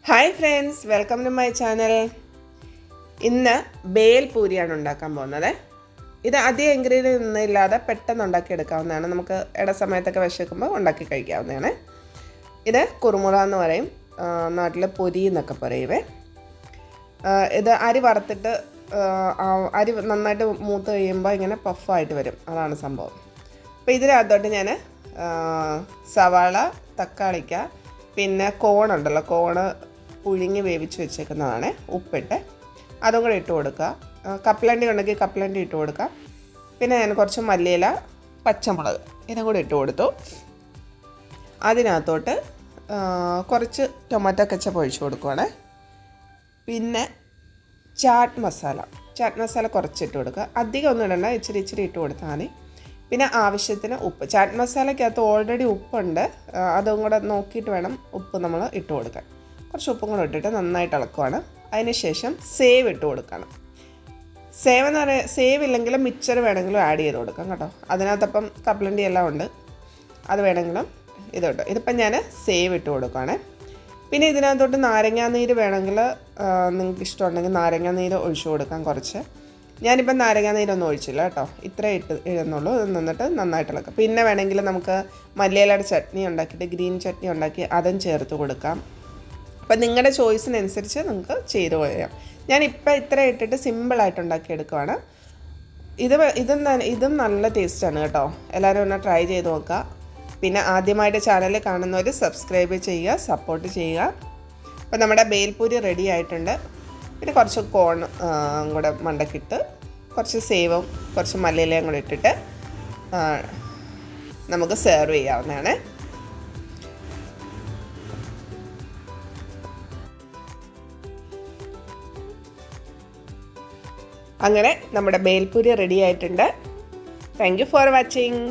Hi friends, welcome to my channel. ഇന്ന് ബേൽ പൂരിയാണ് ഉണ്ടാക്കാൻ പോകുന്നത്. ഇത് അധികം ഇൻഗ്രീഡിയൻ്റ് ഒന്നും ഇല്ലാതെ പെട്ടെന്ന് ഉണ്ടാക്കിയെടുക്കാവുന്നതാണ്. നമുക്ക് ഇട സമയത്തൊക്കെ വിശക്കുമ്പോൾ ഉണ്ടാക്കി കഴിക്കാവുന്നതാണ്. ഇത് കുറുമുറ എന്ന് പറയും, നാട്ടിൽ പൊരി എന്നൊക്കെ പറയുവേ. ഇത് അരി വറുത്തിട്ട് അരി നന്നായിട്ട് മൂത്ത് കഴിയുമ്പോൾ ഇങ്ങനെ പഫായിട്ട് വരും, അതാണ് സംഭവം. അപ്പോൾ ഇതിനകത്തോട്ട് ഞാൻ സവാള, തക്കാളിക്ക, പിന്നെ കോണുണ്ടല്ലോ, കോണ് പുഴുങ്ങി വേവിച്ച് വെച്ചേക്കുന്നതാണ്, ഉപ്പിട്ട് അതും കൂടെ ഇട്ട് കൊടുക്കുക. കപ്പലണ്ടി ഉണ്ടെങ്കിൽ കപ്പലണ്ടി ഇട്ട് കൊടുക്കുക. പിന്നെ ഞാൻ കുറച്ച് മല്ലിയില, പച്ചമുളക് ഇതും കൂടെ ഇട്ട് കൊടുത്തു. അതിനകത്തോട്ട് കുറച്ച് ടൊമാറ്റോ കെച്ചപ്പ് ഒഴിച്ച് കൊടുക്കുവാണ്. പിന്നെ ചാറ്റ് മസാല കുറച്ചിട്ട് കൊടുക്കുക. അധികം ഒന്നും ഇടണ്ട, ഇച്ചിരി ഇട്ട് കൊടുത്താൽ മതി. പിന്നെ ആവശ്യത്തിന് ഉപ്പ്. ചാറ്റ് മസാലയ്ക്കകത്ത് ഓൾറെഡി ഉപ്പുണ്ട്, അതും കൂടെ നോക്കിയിട്ട് വേണം ഉപ്പ് നമ്മൾ ഇട്ട് കൊടുക്കാൻ. കുറച്ച് ഉപ്പും കൂടെ ഇട്ടിട്ട് നന്നായിട്ട് ഇളക്കുവാണ്. അതിന് ശേഷം സേവ് ഇട്ട് കൊടുക്കണം. സേവ് എന്ന് പറയുക, സേവ് ഇല്ലെങ്കിലും മിക്സർ വേണമെങ്കിലും ആഡ് ചെയ്ത് കൊടുക്കാം കേട്ടോ. അതിനകത്തപ്പം കപ്പലണ്ടി എല്ലാം ഉണ്ട്, അത് വേണമെങ്കിലും ഇതുണ്ട്. ഇതിപ്പം ഞാൻ സേവ് ഇട്ട് കൊടുക്കുകയാണ്. പിന്നെ ഇതിനകത്തോട്ട് നാരങ്ങാനീര് വേണമെങ്കിൽ നിങ്ങൾക്ക് ഇഷ്ടമുണ്ടെങ്കിൽ നാരങ്ങാനീര് ഒഴിച്ചു കൊടുക്കാം കുറച്ച്. ഞാനിപ്പം നാരങ്ങാനീരൊന്നും ഒഴിച്ചില്ല കേട്ടോ, ഇത്രേ ഇടുന്നുള്ളൂ. ഇത് നിന്നിട്ട് നന്നായിട്ട് ഇളക്കാം. പിന്നെ വേണമെങ്കിൽ നമുക്ക് മല്ലിയിലയുടെ ചട്നി ഉണ്ടാക്കിയിട്ട് ഗ്രീൻ ചട്നി ഉണ്ടാക്കി അതും ചേർത്ത് കൊടുക്കാം. അപ്പം നിങ്ങളുടെ ചോയ്സിനനുസരിച്ച് നിങ്ങൾക്ക് ചെയ്ത് പോയാം. ഞാനിപ്പോൾ ഇത്ര ഇട്ടിട്ട് സിമ്പിളായിട്ട് ഉണ്ടാക്കിയെടുക്കുവാണ്. ഇതും നല്ല ടേസ്റ്റാണ് കേട്ടോ. എല്ലാവരും ഒന്ന് ട്രൈ ചെയ്ത് നോക്കുക. പിന്നെ ആദ്യമായിട്ട് ചാനൽ കാണുന്നവർ സബ്സ്ക്രൈബ് ചെയ്യുക, സപ്പോർട്ട് ചെയ്യുക. അപ്പോൾ നമ്മുടെ ബേൽപൂരി റെഡി ആയിട്ടുണ്ട്. പിന്നെ കുറച്ച് കോൺ കൂടെ മണ്ടക്കിട്ട് കുറച്ച് സേവും കുറച്ച് മല്ലിയിലയും കൂടെ ഇട്ടിട്ട് നമുക്ക് സെർവ് ചെയ്യാവുന്നതാണ്. അങ്ങനെ നമ്മുടെ ബേൽപൂരി റെഡി ആയിട്ടുണ്ട്. Thank you for watching.